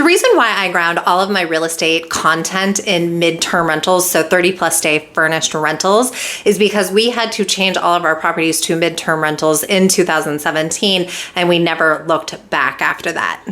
reason why I ground all of my real estate content in midterm rentals, so 30+ day furnished rentals, is because we had to change all of our properties to midterm rentals in 2017, and we never looked back after that.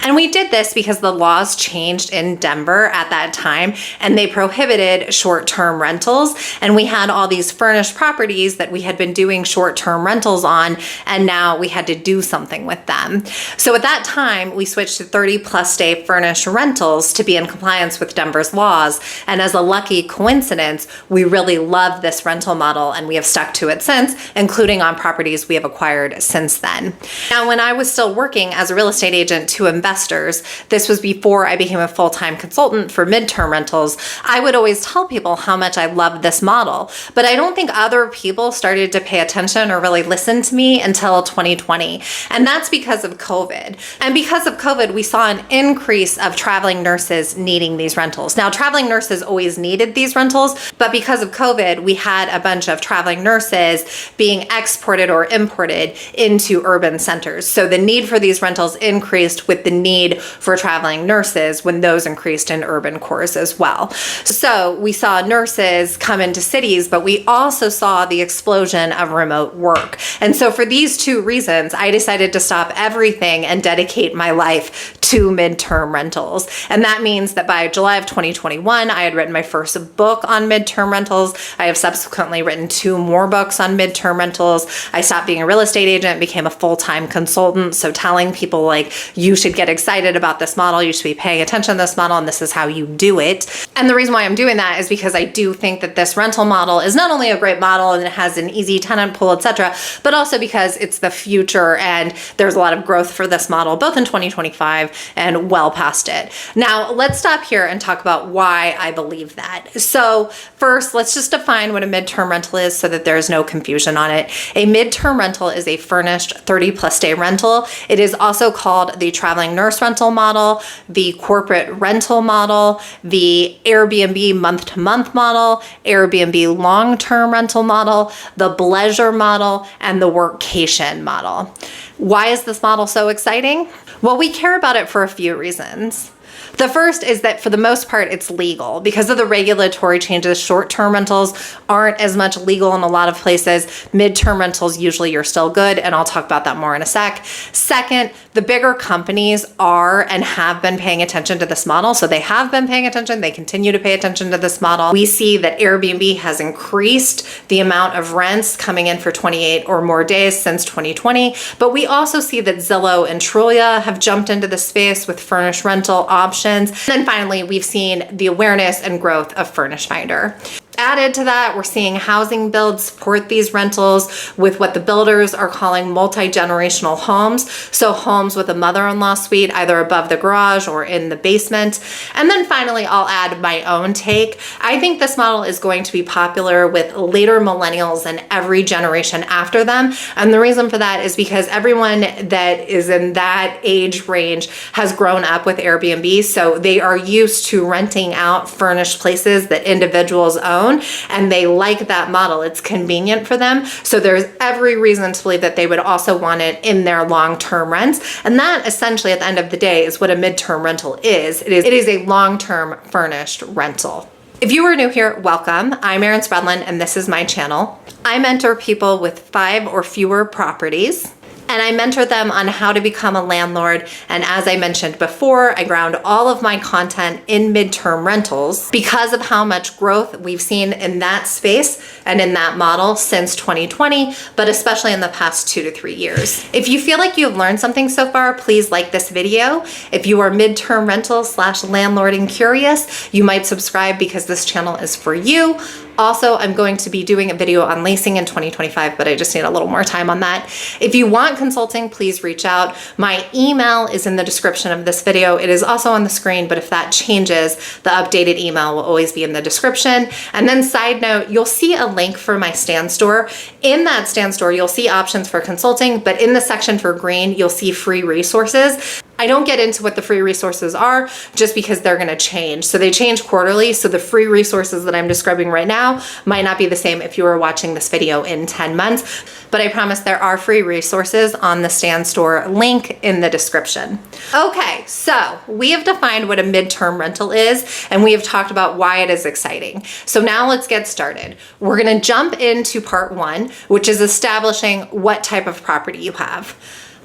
And we did this because the laws changed in Denver at that time, and they prohibited short-term rentals. And we had all these furnished properties that we had been doing short-term rentals on, and now we had to do something with them. So at that time, we switched to 30+ day furnished rentals to be in compliance with Denver's laws. And as a lucky coincidence, we really love this rental model, and we have stuck to it since, including on properties we have acquired since then. Now, when I was still working as a real estate agent to investors, this was before I became a full-time consultant for midterm rentals, I would always tell people how much I loved this model. But I don't think other people started to pay attention or really listen to me until 2020. And that's because of COVID. And because of COVID, we saw an increase of traveling nurses needing these rentals. Now, traveling nurses always needed these rentals, but because of COVID, we had a bunch of traveling nurses being exported or imported into urban centers. So the need for these rentals increased with the need for traveling nurses when those increased in urban cores as well. So we saw nurses come into cities, but we also saw the explosion of remote work. And so for these two reasons, I decided to stop everything and dedicate my life to midterm rentals. And that means that by July of 2021, I had written my first book on midterm rentals. I have subsequently written 2 more books on midterm rentals. I stopped being a real estate agent, became a full-time consultant. So telling people like, you should get excited about this model, you should be paying attention to this model, and this is how you do it. And the reason why I'm doing that is because I do think that this rental model is not only a great model and it has an easy tenant pool, etc., but also because it's the future and there's a lot of growth for this model, both in 2025 and well past it. Now, let's stop here and talk about why I believe that. So first, let's just define what a midterm rental is so that there's no confusion on it. A midterm rental is a furnished 30+ day rental. It is also called the traveling nurse rental model, the corporate rental model, the Airbnb month-to-month model, Airbnb long-term rental model, the pleasure model, and the workcation model. Why is this model so exciting? Well, we care about it for a few reasons. The first is that for the most part, it's legal. Because of the regulatory changes, short-term rentals aren't as much legal in a lot of places. Midterm rentals, usually you're still good, and I'll talk about that more in a sec. Second, the bigger companies are and have been paying attention to this model. So they have been paying attention. They continue to pay attention to this model. We see that Airbnb has increased the amount of rents coming in for 28 or more days since 2020. But we also see that Zillow and Trulia have jumped into the space with furnished rental options. And then finally, we've seen the awareness and growth of Furnish Finder. Added to that, we're seeing housing builds support these rentals with what the builders are calling multi-generational homes. So homes with a mother-in-law suite, either above the garage or in the basement. And then finally, I'll add my own take. I think this model is going to be popular with later millennials and every generation after them. And the reason for that is because everyone that is in that age range has grown up with Airbnb. So they are used to renting out furnished places that individuals own. And they like that model. It's convenient for them. So there's every reason to believe that they would also want it in their long-term rents. And that essentially at the end of the day is what a midterm rental is. It is a long-term furnished rental. If you are new here, welcome. I'm Erin Spredlin and this is my channel. I mentor people with 5 or fewer properties. And I mentor them on how to become a landlord. And as I mentioned before, I ground all of my content in midterm rentals because of how much growth we've seen in that space and in that model since 2020, but especially in the past 2 to 3 years. If you feel like you've learned something so far, please like this video. If you are midterm rental / landlord and curious, you might subscribe because this channel is for you. Also, I'm going to be doing a video on leasing in 2025, but I just need a little more time on that. If you want consulting, please reach out. My email is in the description of this video. It is also on the screen, but if that changes, the updated email will always be in the description. And then side note, you'll see a link for my stand store. In that stand store, you'll see options for consulting, but in the section for green, you'll see free resources. I don't get into what the free resources are just because they're going to change. So they change quarterly. So the free resources that I'm describing right now might not be the same if you were watching this video in 10 months. But I promise there are free resources resources on the Stand Store link in the description. Okay, so we have defined what a midterm rental is, and we have talked about why it is exciting. So now let's get started. We're gonna jump into part one, which is establishing what type of property you have.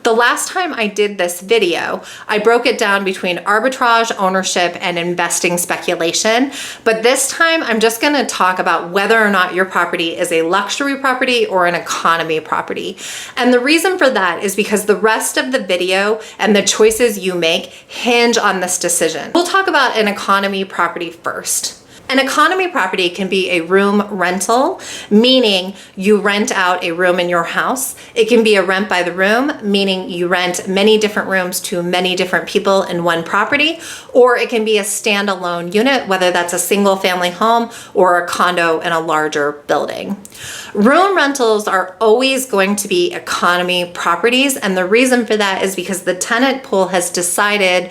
The last time I did this video, I broke it down between arbitrage, ownership, and investing speculation. But this time, I'm just gonna talk about whether or not your property is a luxury property or an economy property. And the reason for that is because the rest of the video and the choices you make hinge on this decision. We'll talk about an economy property first. An economy property can be a room rental, meaning you rent out a room in your house. It can be a rent by the room, meaning you rent many different rooms to many different people in one property, or it can be a standalone unit, whether that's a single family home or a condo in a larger building. Room rentals are always going to be economy properties, and the reason for that is because the tenant pool has decided,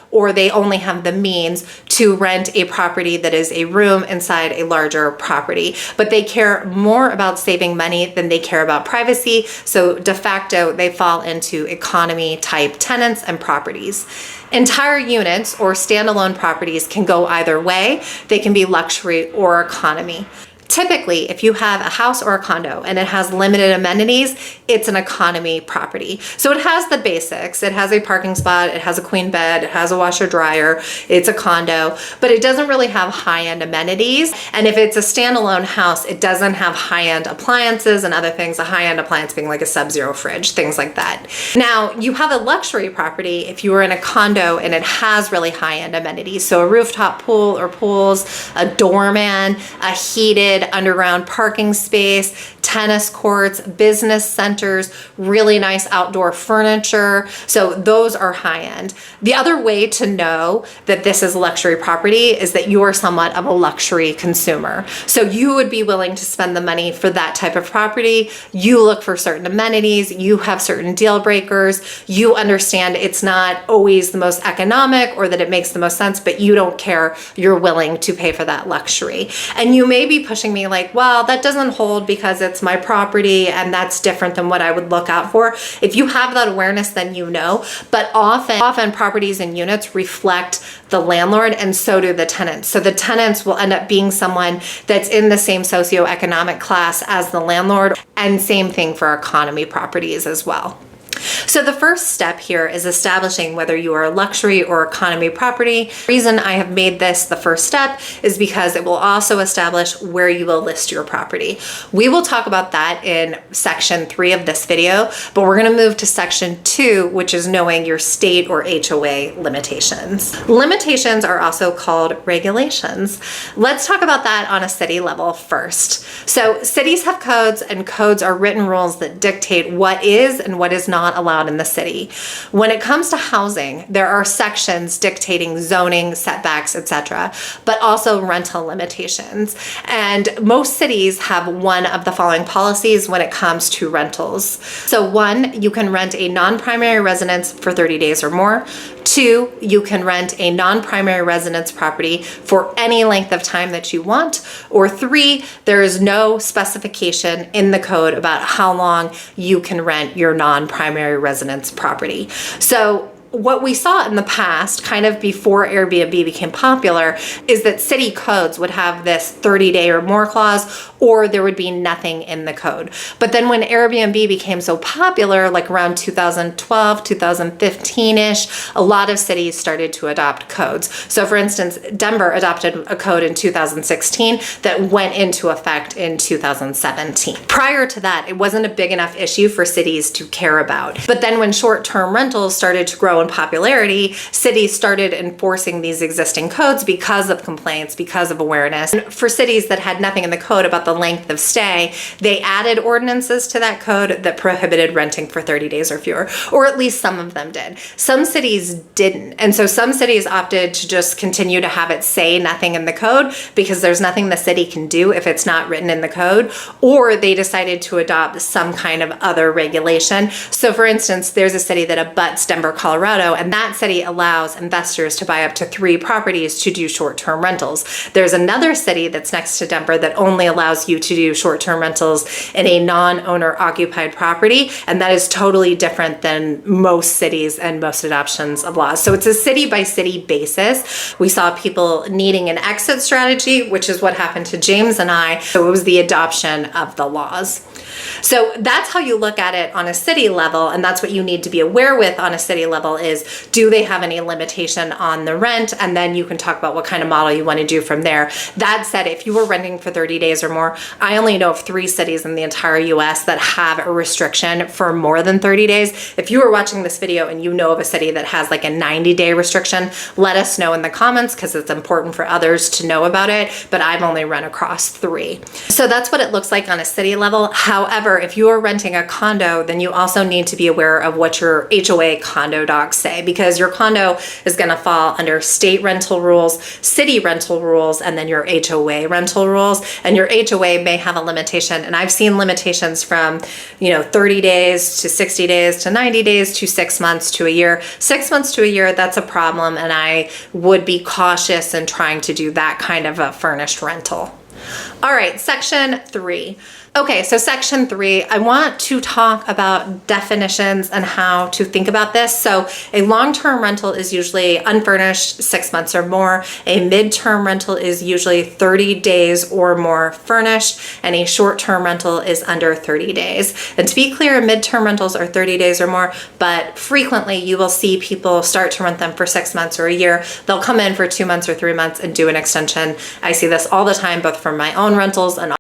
or they only have the means to rent a property that is a room inside a larger property. But they care more about saving money than they care about privacy. So de facto, they fall into economy type tenants and properties. Entire units or standalone properties can go either way. They can be luxury or economy. Typically, if you have a house or a condo and it has limited amenities, it's an economy property. So it has the basics. It has a parking spot, it has a queen bed, it has a washer dryer, it's a condo, but it doesn't really have high-end amenities. And if it's a standalone house, it doesn't have high-end appliances and other things, a high-end appliance being like a Sub-Zero fridge, things like that. Now, you have a luxury property if you were in a condo and it has really high-end amenities. So a rooftop pool or pools, a doorman, a heated underground parking space, tennis courts, business centers, really nice outdoor furniture. So those are high end. The other way to know that this is luxury property is that you are somewhat of a luxury consumer. So you would be willing to spend the money for that type of property. You look for certain amenities, you have certain deal breakers, you understand it's not always the most economic or that it makes the most sense, but you don't care, you're willing to pay for that luxury. And you may be pushing me like, well, that doesn't hold because it's my property and that's different than what I would look out for. If you have that awareness, then you know. But often properties and units reflect the landlord, and so do the tenants. So the tenants will end up being someone that's in the same socioeconomic class as the landlord, and same thing for economy properties as well. So the first step here is establishing whether you are a luxury or economy property. The reason I have made this the first step is because it will also establish where you will list your property. We will talk about that in section 3 of this video, but we're going to move to section 2, which is knowing your state or HOA limitations. Limitations are also called regulations. Let's talk about that on a city level first. So cities have codes, and codes are written rules that dictate what is and what is not allowed in the city. When it comes to housing, there are sections dictating zoning, setbacks, etc., but also rental limitations. And most cities have one of the following policies when it comes to rentals. So 1, you can rent a non-primary residence for 30 days or more. 2, you can rent a non-primary residence property for any length of time that you want. Or 3, there is no specification in the code about how long you can rent your non-primary residence property. So what we saw in the past, kind of before Airbnb became popular, is that city codes would have this 30-day or more clause, or there would be nothing in the code. But then when Airbnb became so popular, like around 2012, 2015-ish, a lot of cities started to adopt codes. So for instance, Denver adopted a code in 2016 that went into effect in 2017. Prior to that, it wasn't a big enough issue for cities to care about. But then when short-term rentals started to grow in popularity, cities started enforcing these existing codes because of complaints, because of awareness. And for cities that had nothing in the code about the length of stay, they added ordinances to that code that prohibited renting for 30 days or fewer, or at least some of them did. Some cities didn't. And so some cities opted to just continue to have it say nothing in the code because there's nothing the city can do if it's not written in the code, or they decided to adopt some kind of other regulation. So for instance, there's a city that abuts Denver, Colorado, Colorado, and that city allows investors to buy up to 3 properties to do short-term rentals. There's another city that's next to Denver that only allows you to do short-term rentals in a non-owner occupied property, and that is totally different than most cities and most adoptions of laws. So it's a city by city basis. We saw people needing an exit strategy, which is what happened to James and I. So it was the adoption of the laws. So that's how you look at it on a city level, and that's what you need to be aware with on a city level is, do they have any limitation on the rent? And then you can talk about what kind of model you want to do from there. That said, if you were renting for 30 days or more, I only know of 3 cities in the entire US that have a restriction for more than 30 days. If you are watching this video and you know of a city that has like a 90-day restriction, let us know in the comments because it's important for others to know about it, but I've only run across 3. So that's what it looks like on a city level. However, if you are renting a condo, then you also need to be aware of what your HOA condo docs say, because your condo is going to fall under state rental rules, city rental rules, and then your HOA rental rules. And your HOA may have a limitation. And I've seen limitations from, 30 days to 60 days to 90 days to 6 months to a year. 6 months to a year, that's a problem. And I would be cautious in trying to do that kind of a furnished rental. All right, section 3. Okay, so section 3, I want to talk about definitions and how to think about this. So a long-term rental is usually unfurnished, 6 months or more. A midterm rental is usually 30 days or more furnished, and a short-term rental is under 30 days. And to be clear, midterm rentals are 30 days or more, but frequently you will see people start to rent them for 6 months or a year. They'll come in for 2 months or 3 months and do an extension. I see this all the time, both from my own rentals and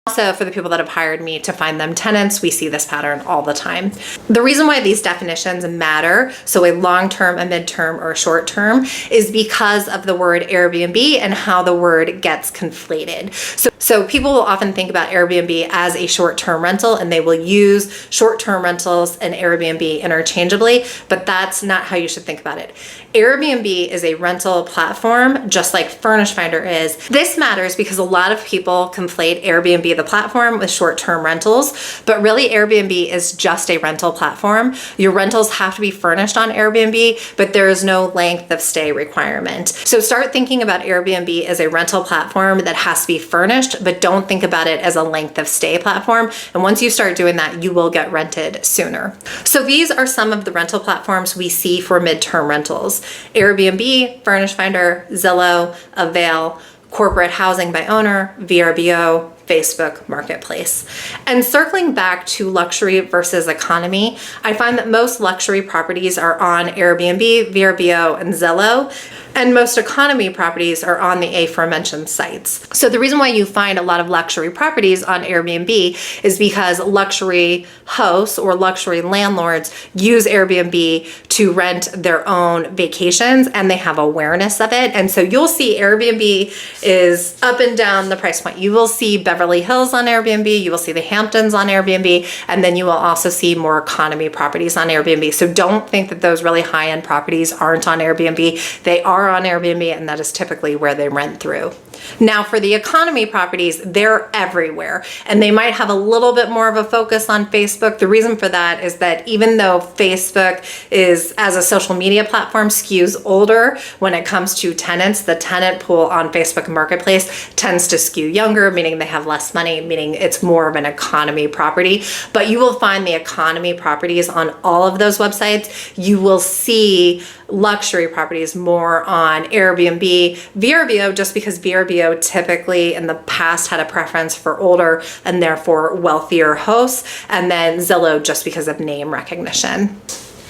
also for the people that have hired me to find them tenants. We see this pattern all the time. The reason why these definitions matter, so a long-term, a midterm, or a short-term, is because of the word Airbnb and how the word gets conflated. So people will often think about Airbnb as a short-term rental, and they will use short-term rentals and Airbnb interchangeably, but that's not how you should think about it. Airbnb is a rental platform, just like Furnish Finder is. This matters because a lot of people conflate Airbnb, the platform, with short-term rentals, but really Airbnb is just a rental platform. Your rentals have to be furnished on Airbnb, but there is no length of stay requirement. So start thinking about Airbnb as a rental platform that has to be furnished, but don't think about it as a length of stay platform. And once you start doing that, you will get rented sooner. So these are some of the rental platforms we see for midterm rentals: Airbnb, Furnish Finder, Zillow, Avail, Corporate Housing by Owner, VRBO, Facebook Marketplace. And circling back to luxury versus economy, I find that most luxury properties are on Airbnb, VRBO, and Zillow, and most economy properties are on the aforementioned sites. So the reason why you find a lot of luxury properties on Airbnb is because luxury hosts or luxury landlords use Airbnb to rent their own vacations, and they have awareness of it. And so you'll see Airbnb is up and down the price point. You will see Beverly Hills on Airbnb, you will see the Hamptons on Airbnb, and then you will also see more economy properties on Airbnb. So don't think that those really high-end properties aren't on Airbnb. They are on Airbnb, and that is typically where they rent through. Now for the economy properties, they're everywhere, and they might have a little bit more of a focus on Facebook. The reason for that is that even though Facebook is, as a social media platform, skews older when it comes to tenants, the tenant pool on Facebook Marketplace tends to skew younger, meaning they have less money, meaning it's more of an economy property. But you will find the economy properties on all of those websites. You will see luxury properties more on Airbnb, VRBO, just because VRBO typically in the past had a preference for older and therefore wealthier hosts, and then Zillow just because of name recognition.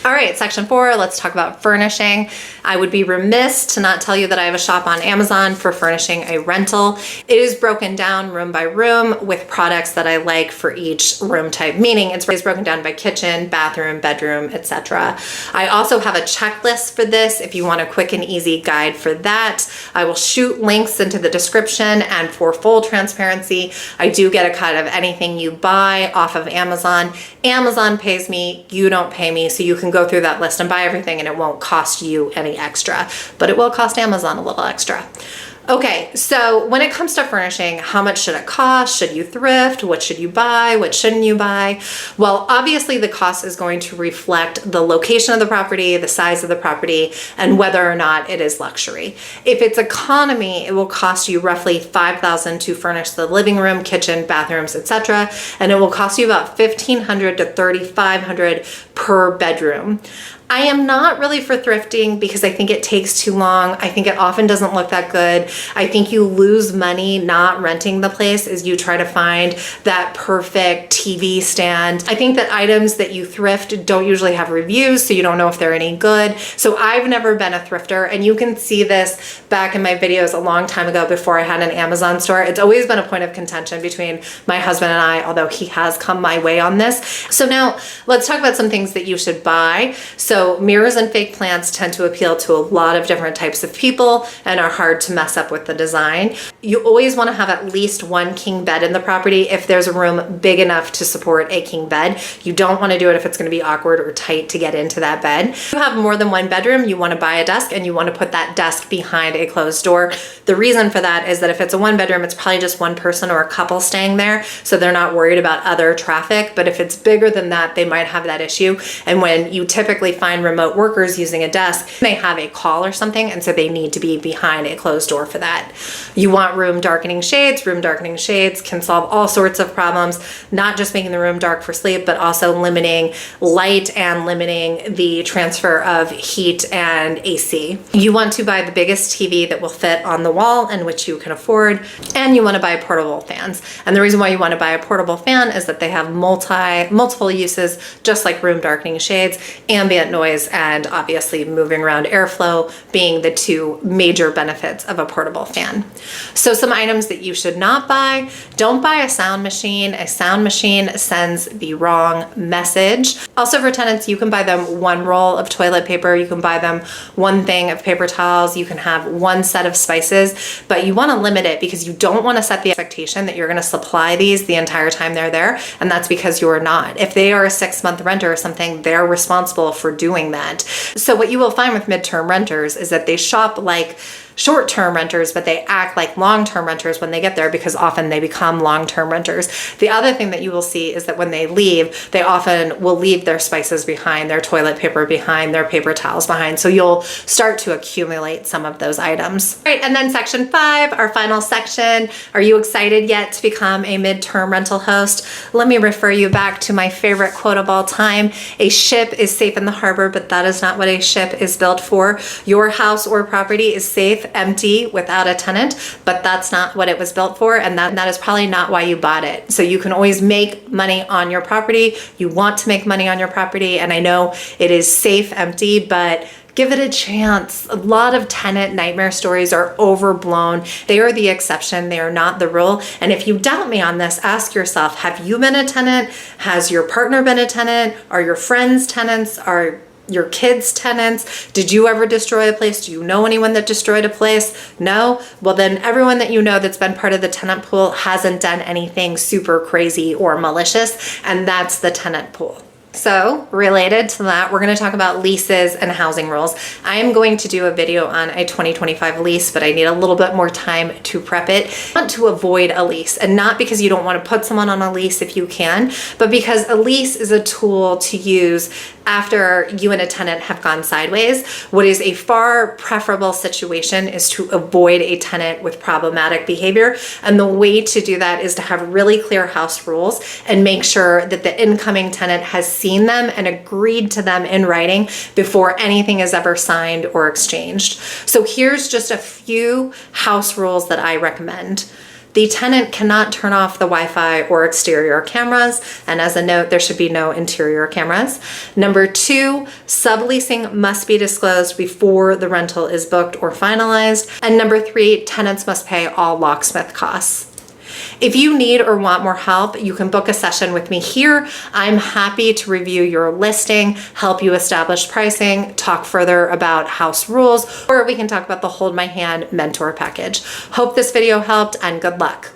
All right, section 4, let's talk about furnishing. I would be remiss to not tell you that I have a shop on Amazon for furnishing a rental. It is broken down room by room with products that I like for each room type, meaning it's broken down by kitchen, bathroom, bedroom, etc. I also have a checklist for this if you want a quick and easy guide for that. I will shoot links into the description, and for full transparency, I do get a cut of anything you buy off of Amazon. Amazon pays me, you don't pay me, so you can go through that list and buy everything, and it won't cost you any extra, but it will cost Amazon a little extra. Okay, so when it comes to furnishing, how much should it cost? Should you thrift? What should you buy? What shouldn't you buy? Well, obviously the cost is going to reflect the location of the property, the size of the property, and whether or not it is luxury. If it's economy, it will cost you roughly $5,000 to furnish the living room, kitchen, bathrooms, etc., and it will cost you about $1,500 to $3,500 per bedroom. I am not really for thrifting because I think it takes too long. I think it often doesn't look that good. I think you lose money not renting the place as you try to find that perfect TV stand. I think that items that you thrift don't usually have reviews, so you don't know if they're any good. So I've never been a thrifter, and you can see this back in my videos a long time ago before I had an Amazon store. It's always been a point of contention between my husband and I, although he has come my way on this. So now let's talk about some things that you should buy. So mirrors and fake plants tend to appeal to a lot of different types of people and are hard to mess up with the design. You always want to have at least one king bed in the property if there's a room big enough to support a king bed. You don't want to do it if it's going to be awkward or tight to get into that bed. If you have more than one bedroom, you want to buy a desk and you want to put that desk behind a closed door. The reason for that is that if it's a one bedroom, it's probably just one person or a couple staying there, so they're not worried about other traffic. But if it's bigger than that, they might have that issue. And when you typically find remote workers using a desk, they have a call or something, and so they need to be behind a closed door for that. You want room darkening shades. Room darkening shades can solve all sorts of problems, not just making the room dark for sleep, but also limiting light and limiting the transfer of heat and AC. You want to buy the biggest TV that will fit on the wall and which you can afford, and you want to buy portable fans. And the reason why you want to buy a portable fan is that they have multiple uses, just like room darkening shades, ambient noise, and obviously moving around airflow being the two major benefits of a portable fan. So some items that you should not buy: don't buy a sound machine. A sound machine sends the wrong message. Also for tenants, you can buy them one roll of toilet paper, you can buy them one thing of paper towels, you can have one set of spices, but you want to limit it because you don't want to set the expectation that you're going to supply these the entire time they're there, and that's because you're not. If they are a 6-month renter or something, they're responsible for doing that. So what you will find with midterm renters is that they shop like short-term renters, but they act like long-term renters when they get there because often they become long-term renters. The other thing that you will see is that when they leave, they often will leave their spices behind, their toilet paper behind, their paper towels behind. So you'll start to accumulate some of those items. All right, and then section 5, our final section. Are you excited yet to become a midterm rental host? Let me refer you back to my favorite quote of all time. A ship is safe in the harbor, but that is not what a ship is built for. Your house or property is safe, empty, without a tenant, but that's not what it was built for, and that is probably not why you bought it. So you can always make money on your property. You want to make money on your property, and I know it is safe, empty, but give it a chance. A lot of tenant nightmare stories are overblown. They are the exception. They are not the rule. And if you doubt me on this, ask yourself, have you been a tenant? Has your partner been a tenant? Are your friends tenants? Are your kids tenants? Did you ever destroy a place? Do you know anyone that destroyed a place? No? Well, then everyone that you know that's been part of the tenant pool hasn't done anything super crazy or malicious, and that's the tenant pool. So related to that, we're going to talk about leases and housing rules. I am going to do a video on a 2025 lease, but I need a little bit more time to prep it. I want to avoid a lease, and not because you don't want to put someone on a lease if you can, but because a lease is a tool to use after you and a tenant have gone sideways. What is a far preferable situation is to avoid a tenant with problematic behavior. And the way to do that is to have really clear house rules and make sure that the incoming tenant has seen them and agreed to them in writing before anything is ever signed or exchanged. So here's just a few house rules that I recommend. The tenant cannot turn off the Wi-Fi or exterior cameras, and as a note, there should be no interior cameras. Number 2, subleasing must be disclosed before the rental is booked or finalized. And number 3, tenants must pay all locksmith costs. If you need or want more help, you can book a session with me here. I'm happy to review your listing, help you establish pricing, talk further about house rules, or we can talk about the Hold My Hand mentor package. Hope this video helped, and good luck.